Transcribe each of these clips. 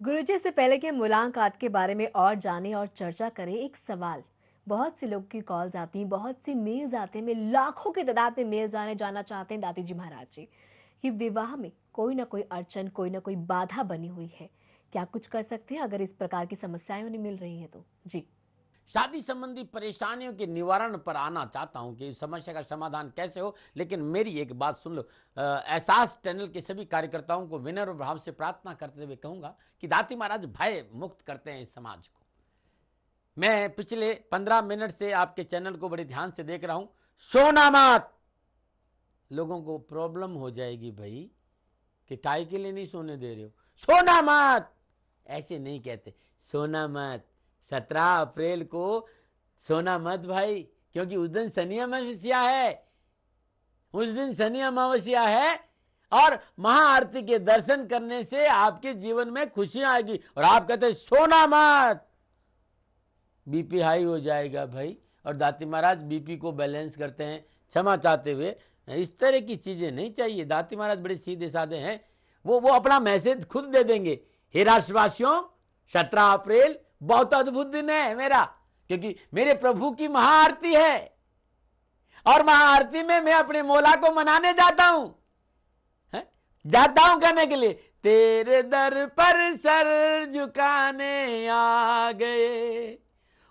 गुरुजी, से पहले कि हम मुलाकात के बारे में और जानें और चर्चा करें, एक सवाल। बहुत से लोग की कॉल्स आती हैं, बहुत सी मेल्स आते हैं, मैं लाखों की तादाद में मेल्स आने जाना चाहते हैं दादी जी महाराज जी कि विवाह में कोई ना कोई अड़चन, कोई ना कोई बाधा बनी हुई है। क्या कुछ कर सकते हैं अगर इस प्रकार की समस्याएं उन्हें मिल रही हैं तो? जी, शादी संबंधी परेशानियों के निवारण पर आना चाहता हूं कि इस समस्या का समाधान कैसे हो। लेकिन मेरी एक बात सुन लो। एहसास चैनल के सभी कार्यकर्ताओं को विनम्र भाव से प्रार्थना करते हुए कहूंगा कि दाती महाराज भय मुक्त करते हैं इस समाज को। मैं पिछले 15 मिनट से आपके चैनल को बड़े ध्यान से देख रहा हूं। सोना मत, लोगों को प्रॉब्लम हो जाएगी भाई कि काय के लिए नहीं सोने दे रहे हो। सोना मत ऐसे नहीं कहते, सोना मत। 17 अप्रैल को सोना मत भाई, क्योंकि उस दिन शनि अमावस्या है। उस दिन शनि अमावस्या है और महाआरती के दर्शन करने से आपके जीवन में खुशियां आएगी। और आप कहते हैं सोना मत, बीपी हाई हो जाएगा भाई। और दाती महाराज बीपी को बैलेंस करते हैं, क्षमा चाहते हुए। इस तरह की चीजें नहीं चाहिए। दाती महाराज बड़े सीधे साधे हैं, वो अपना मैसेज खुद दे देंगे। हे राष्ट्रवासियों, 17 अप्रैल बहुत अद्भुत दिन है मेरा, क्योंकि मेरे प्रभु की महाआरती है और महाआरती में मैं अपने मौला को मनाने जाता हूं। कहने के लिए तेरे दर पर सर झुकाने आ गए,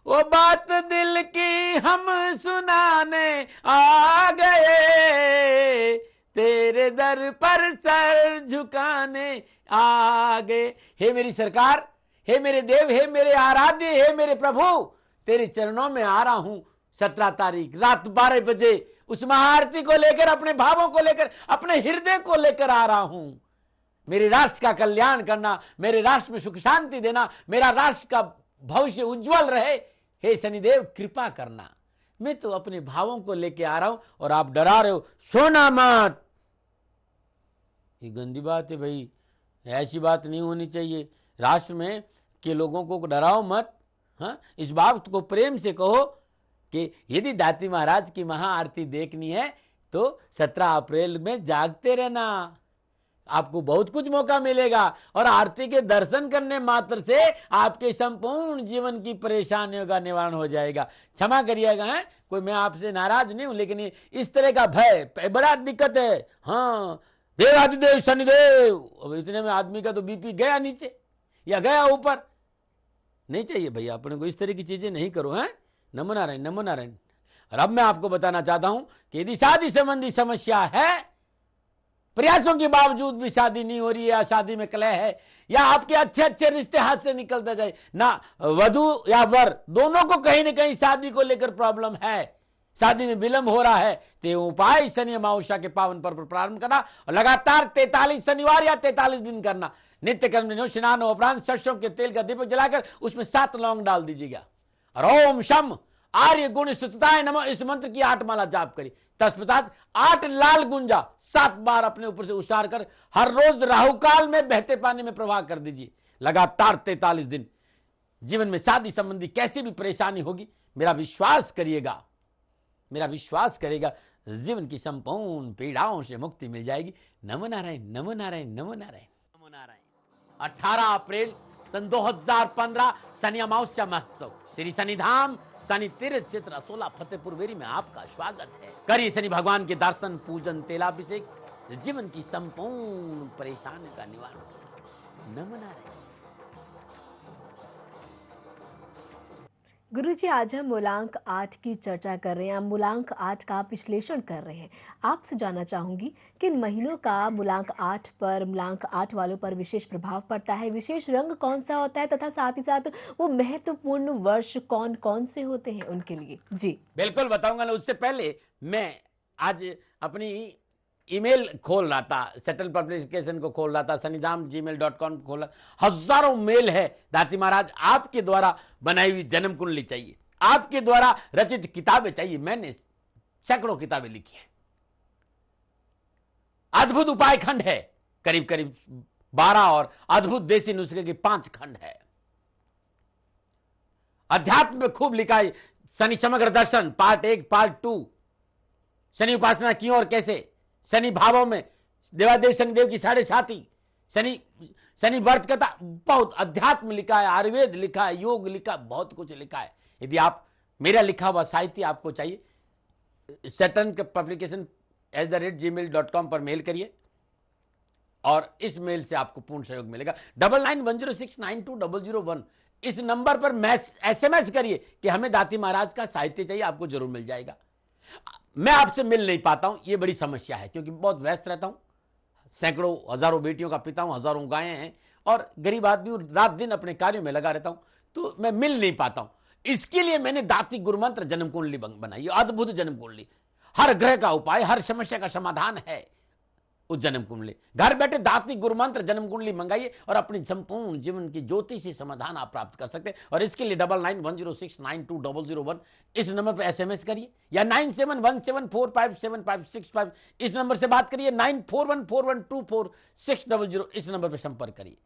वो बात दिल की हम सुनाने आ गए, तेरे दर पर सर झुकाने आ गए। हे मेरी सरकार, हे मेरे देव, हे मेरे आराध्य, हे मेरे प्रभु, तेरे चरणों में आ रहा हूं। 17 तारीख रात 12 बजे उस महाआरती को लेकर, अपने भावों को लेकर, अपने हृदय को लेकर आ रहा हूं। मेरे राष्ट्र का कल्याण करना, मेरे राष्ट्र में सुख शांति देना, मेरा राष्ट्र का भविष्य उज्जवल रहे। हे शनिदेव कृपा करना। मैं तो अपने भावों को लेकर आ रहा हूं और आप डरा रहे हो, सोना मत। ये गंदी बात है भाई, ऐसी बात नहीं होनी चाहिए। राष्ट्र में के लोगों को डराओ मत। हाँ, इस बात को प्रेम से कहो कि यदि दाती महाराज की महाआरती देखनी है तो 17 अप्रैल में जागते रहना, आपको बहुत कुछ मौका मिलेगा। और आरती के दर्शन करने मात्र से आपके संपूर्ण जीवन की परेशानियों का निवारण हो जाएगा। क्षमा करिएगा, है कोई, मैं आपसे नाराज नहीं हूं, लेकिन इस तरह का भय बड़ा दिक्कत है। हाँ, देवादिदेव शनिदेव, अब इतने में आदमी का तो बीपी गया नीचे या गया ऊपर। नहीं चाहिए भैया, अपने को इस तरह की चीजें नहीं करो। हैं, नमो नारायण, नमो नारायण। और अब मैं आपको बताना चाहता हूं कि यदि शादी संबंधी समस्या है, प्रयासों के बावजूद भी शादी नहीं हो रही है, या शादी में कलह है, या आपके अच्छे अच्छे रिश्ते हाथ से निकलते जाए ना, वधू या वर दोनों को कहीं ना कहीं शादी को लेकर प्रॉब्लम है, शादी में विलंब हो रहा है, तो उपाय शनि अमावस्या के पावन पर्व प्रारंभ करना और लगातार 43 शनिवार या 43 दिन करना। नित्य कर्म स्नान उपरांत सरसों के तेल का दीपक जलाकर उसमें 7 लौंग डाल दीजिएगा और ओम शम आर्य गुण स्तुताय नमः इस मंत्र की 8 माला जाप करी। तत्पश्चात 8 लाल गुंजा 7 बार अपने ऊपर से उछाल कर हर रोज राहुकाल में बहते पानी में प्रवाह कर दीजिए। लगातार 43 दिन। जीवन में शादी संबंधी कैसी भी परेशानी होगी, मेरा विश्वास करिएगा, मेरा विश्वास करेगा, जीवन की संपूर्ण पीड़ाओं से मुक्ति मिल जाएगी। नमो नारायण, नमो नारायण, नमो नारायण, नमो नारायण। 18 अप्रैल सन 2015 शनि अमावस्या महोत्सव श्री शनिधाम शनि तीर्थ क्षेत्र असोला फतेहपुर वेरी में आपका स्वागत है। करिए शनि भगवान के दर्शन, पूजन, तेलाभिषेक, जीवन की संपूर्ण परेशानी का निवारण। नमो नारायण। गुरुजी, आज हम मूलांक 8 की चर्चा कर रहे हैं। हम मूलांक 8 का विश्लेषण कर रहे हैं। आपसे जानना चाहूंगी कि इन महीनों का मूलांक 8 पर, मूलांक 8 वालों पर विशेष प्रभाव पड़ता है, विशेष रंग कौन सा होता है, तथा साथ ही साथ वो महत्वपूर्ण वर्ष कौन कौन से होते हैं उनके लिए? जी बिल्कुल बताऊंगा ना। उससे पहले मैं आज अपनी ईमेल खोल रहा था, सेटल पब्लिकेशन को खोल रहा था, sanidham@gmail.com खोल रहा। हजारों मेल है। दाती महाराज आपके द्वारा बनाई हुई जन्म कुंडली चाहिए, आपके द्वारा रचित किताबें चाहिए। मैंने सैकड़ों किताबें लिखी हैं। अद्भुत उपाय खंड है करीब करीब 12 और अद्भुत देसी नुस्खे के 5 खंड है। अध्यात्म में खूब लिखा है। शनि समग्र दर्शन पार्ट 1 पार्ट 2, शनि उपासना क्यों और कैसे, शनि भावों में देवादेव शनिदेव की 7.5, शनि वर्त कथा बहुत अध्यात्म लिखा है, आयुर्वेद लिखा है, योग लिखा है, बहुत कुछ लिखा है। यदि आप मेरा लिखा हुआ साहित्य आपको चाहिए, सैटर्न publication@gmail.com पर मेल करिए और इस मेल से आपको पूर्ण सहयोग मिलेगा। 9910692001 इस नंबर पर SMS करिए कि हमें दाती महाराज का साहित्य चाहिए, आपको जरूर मिल जाएगा। मैं आपसे मिल नहीं पाता हूं, यह बड़ी समस्या है, क्योंकि बहुत व्यस्त रहता हूं, सैकड़ों हजारों बेटियों का पिता हूं, हजारों गायें हैं और गरीब आदमी हूं, रात दिन अपने कार्यों में लगा रहता हूं, तो मैं मिल नहीं पाता हूं। इसके लिए मैंने दाती गुरुमंत्र जन्म कुंडली बनाई, अद्भुत जन्म कुंडली, हर ग्रह का उपाय, हर समस्या का समाधान है उस जन्म कुंडली। घर बैठे दाती गुरुमंत्र जन्म कुंडली मंगाइए और अपनी संपूर्ण जीवन की ज्योतिषी समाधान आप प्राप्त कर सकते हैं। और इसके लिए 9910692001 इस नंबर पर SMS करिए या 9717457565 इस नंबर से बात करिए, 9414124600 इस नंबर पर संपर्क करिए।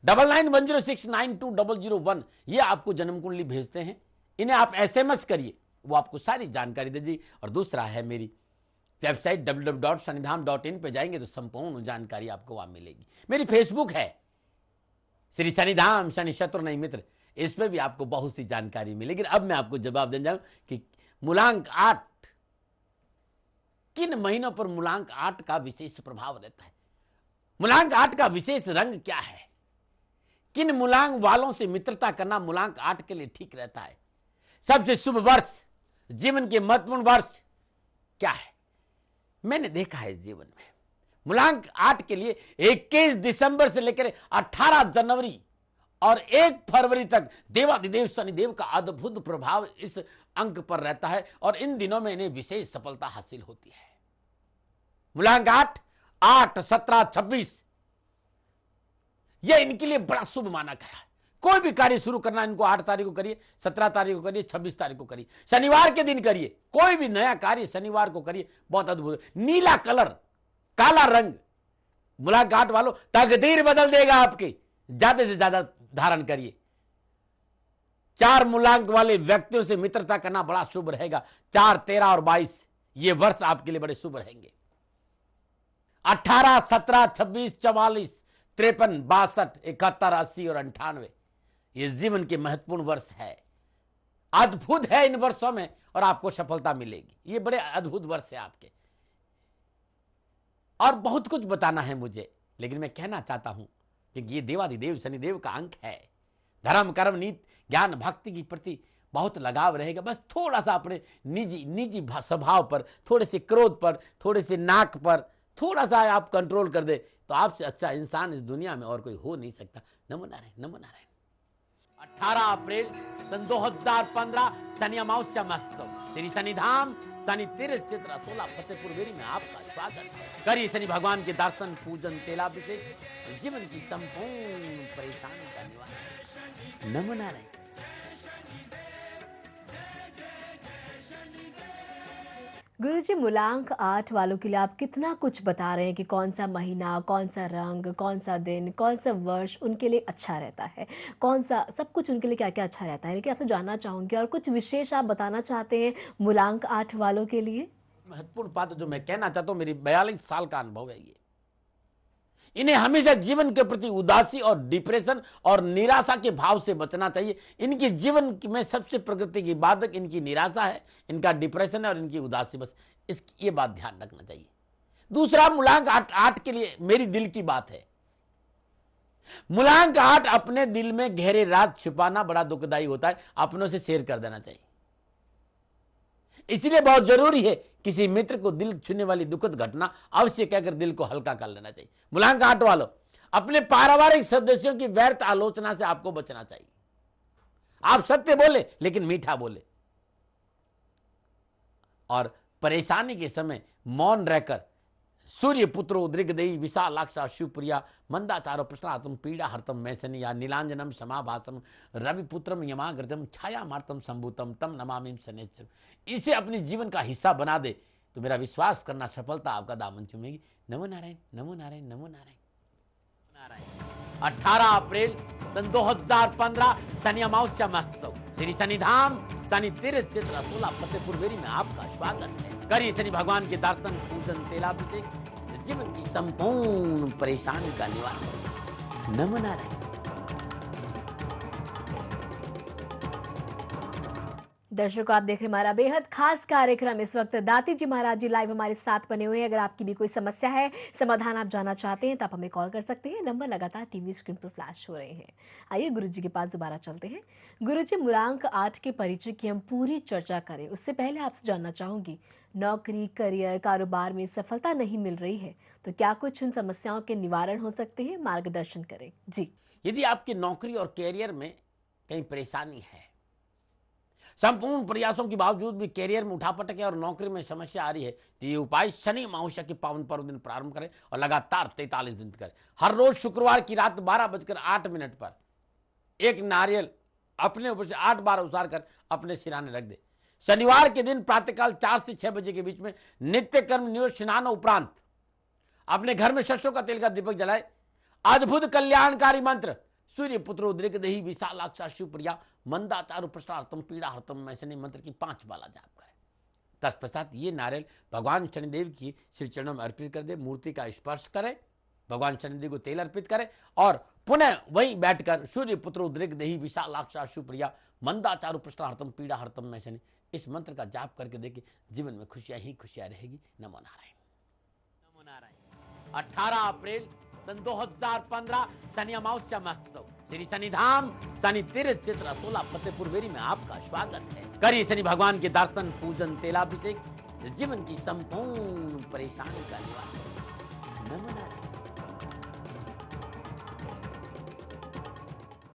9910692001 ये आपको जन्म कुंडली भेजते हैं, इन्हें आप SMS करिए, वो आपको सारी जानकारी दे दी। और दूसरा है मेरी वेबसाइट www.sanidham.in पे जाएंगे तो संपूर्ण जानकारी आपको वहां मिलेगी। मेरी फेसबुक है श्री शनिधाम, शनि शत्रु नहीं मित्र, इस पे भी आपको बहुत सी जानकारी मिलेगी। अब मैं आपको जवाब देना चाहूं कि मूलांक 8 किन महीनों पर मूलांक 8 का विशेष प्रभाव रहता है, मूलांक 8 का विशेष रंग क्या है, किन मूलांक वालों से मित्रता करना मूलांक 8 के लिए ठीक रहता है, सबसे शुभ वर्ष, जीवन के महत्वपूर्ण वर्ष क्या है। मैंने देखा है इस जीवन में मूलांक 8 के लिए 21 दिसंबर से लेकर 18 जनवरी और 1 फरवरी तक देवाधिदेव शनिदेव का अद्भुत प्रभाव इस अंक पर रहता है और इन दिनों में इन्हें विशेष सफलता हासिल होती है। मूलांक 8, 17, 26 यह इनके लिए बड़ा शुभ माना गया है। कोई भी कार्य शुरू करना इनको 8 तारीख को करिए, 17 तारीख को करिए, 26 तारीख को करिए, शनिवार के दिन करिए, कोई भी नया कार्य शनिवार को करिए, बहुत अद्भुत। नीला कलर, काला रंग मूलांक 8 वालों तकदीर बदल देगा आपकी, ज्यादा से ज्यादा धारण करिए। 4 मूलांक वाले व्यक्तियों से मित्रता करना बड़ा शुभ रहेगा। 4, 13 और 22 ये वर्ष आपके लिए बड़े शुभ रहेंगे। 18, 17, 26, 44, 53, 62, 71, 80 और 98 ये जीवन के महत्वपूर्ण वर्ष है। अद्भुत है इन वर्षों में और आपको सफलता मिलेगी। ये बड़े अद्भुत वर्ष है आपके। और बहुत कुछ बताना है मुझे, लेकिन मैं कहना चाहता हूं कि ये देवाधिदेव शनिदेव का अंक है। धर्म, कर्म, नीति, ज्ञान, भक्ति के प्रति बहुत लगाव रहेगा। बस थोड़ा सा अपने निजी स्वभाव पर, थोड़े से क्रोध पर, थोड़े से नाक पर थोड़ा सा आप कंट्रोल कर दे तो आपसे अच्छा इंसान इस दुनिया में और कोई हो नहीं सकता। नमो नारायण, नमो नारायण। 18 अप्रैल सन 2015 शनि अमावस्या महोत्सव श्री शनिधाम शनि तीर्थ क्षेत्र 16 फतेहपुर वेरी में आपका स्वागत है। करिए शनि भगवान के दर्शन, पूजन, तेलाभिषेक, जीवन की संपूर्ण परेशानी का निवारण। नमो नारायण। गुरुजी, मूलांक 8 वालों के लिए आप कितना कुछ बता रहे हैं कि कौन सा महीना, कौन सा रंग, कौन सा दिन, कौन सा वर्ष उनके लिए अच्छा रहता है, कौन सा सब कुछ उनके लिए क्या क्या अच्छा रहता है। लेकिन आपसे जानना चाहूँगी और कुछ विशेष आप बताना चाहते हैं मूलांक 8 वालों के लिए। महत्वपूर्ण बात जो मैं कहना चाहता हूँ, मेरी 42 साल का अनुभव है ये। इन्हें हमेशा जीवन के प्रति उदासी और डिप्रेशन और निराशा के भाव से बचना चाहिए। इनके जीवन में सबसे प्रगति की बाधक इनकी निराशा है, इनका डिप्रेशन है और इनकी उदासी। बस इसकी ये बात ध्यान रखना चाहिए। दूसरा, मूलांक 8 के लिए मेरी दिल की बात है। मूलांक 8 अपने दिल में गहरे राज छिपाना बड़ा दुखदायी होता है, अपनों से शेयर कर देना चाहिए। इसलिए बहुत जरूरी है किसी मित्र को दिल छूने वाली दुखद घटना अवश्य कहकर दिल को हल्का कर लेना चाहिए। मूलांक 8 वालों, अपने पारिवारिक सदस्यों की व्यर्थ आलोचना से आपको बचना चाहिए। आप सत्य बोले लेकिन मीठा बोले और परेशानी के समय मौन रहकर सूर्य पुत्रो दृगदेयी विशालाक्षा शिवप्रिया मंदाचारो प्रश्नातम पीड़ा हरतम मैसनी या नीलांजनम समाभासम रविपुत्रम यमाग्रजम छाया मार्तम संभूतम तम नमामिम शनेश्वर। इसे अपने जीवन का हिस्सा बना दे तो मेरा विश्वास करना सफलता आपका दामन चूमेगी। नमो नारायण, नमो नारायण, नमो नारायण। 18 अप्रैल सन 2015 शनि अमावस्या महोत्सव श्री शनिधाम शनि तीर्थ क्षेत्र 16 फतेहपुर वेरी में आपका स्वागत है। करिए शनि भगवान के दर्शन, पूजन, तेलाभिषेक, जीवन की संपूर्ण परेशानी का निवारण। नमो नारायण। दर्शकों, आप देख रहे हैं हमारा बेहद खास कार्यक्रम। इस वक्त दाती जी महाराज जी लाइव हमारे साथ बने हुए हैं। अगर आपकी भी कोई समस्या है, समाधान आप जानना चाहते हैं, तो आप हमें कॉल कर सकते हैं। नंबर लगातार टीवी स्क्रीन पर फ्लैश हो रहे हैं। आइए गुरुजी के पास दोबारा चलते हैं। गुरुजी, मूलांक 8 के परिचय की हम पूरी चर्चा करें उससे पहले आपसे जानना चाहूंगी, नौकरी, करियर, कारोबार में सफलता नहीं मिल रही है तो क्या कुछ उन समस्याओं के निवारण हो सकते हैं? मार्गदर्शन करें जी। यदि आपकी नौकरी और कैरियर में कहीं परेशानी है, संपूर्ण प्रयासों के बावजूद भी कैरियर में उठापटक है और नौकरी में समस्या आ रही है, तो ये उपाय शनि अमावस्या के पावन पर्व दिन प्रारंभ करें और लगातार 43 दिन करें। हर रोज शुक्रवार की रात 12:08 पर एक नारियल अपने ऊपर से 8 बार उतार कर अपने सिराने रख दे। शनिवार के दिन प्रातःकाल 4 से 6 बजे के बीच में नित्य कर्म निवृत्त स्नान उपरांत अपने घर में सरसों का तेल का दीपक जलाए। अद्भुत कल्याणकारी मंत्र सूर्य पुत्र उद्रिक देही विशालाक्षा शिवप्रिया मंदाचारु प्रश्नार्थम पीड़ा हरतम मैसनी मंत्र की 5 बाला जाप करें। तत्पश्चात ये नारियल भगवान शनिदेव की श्री चरणों में अर्पित कर दे, मूर्ति का स्पर्श करें, भगवान शनिदेव को तेल अर्पित करें और पुनः वहीं बैठकर सूर्य पुत्र उद्रिक देही विशालाक्षा शिवप्रिया मंदाचारु प्रश्नार्थम पीड़ा हरतम मैसनी इस मंत्र का जाप करके देखिए, जीवन में खुशियां ही खुशियां रहेगी। नमो नारायण। नमो नारायण। 18 अप्रैल सन 2015 शनि अमावस्या महोत्सव श्री शनिधाम शनि तीर्थ क्षेत्र सोला फतेहपुर बेरी में आपका स्वागत है। करिए शनि भगवान के दर्शन, पूजन, तेलाभिषेक, जीवन की संपूर्ण परेशानी का निवारण। नमो नारायण।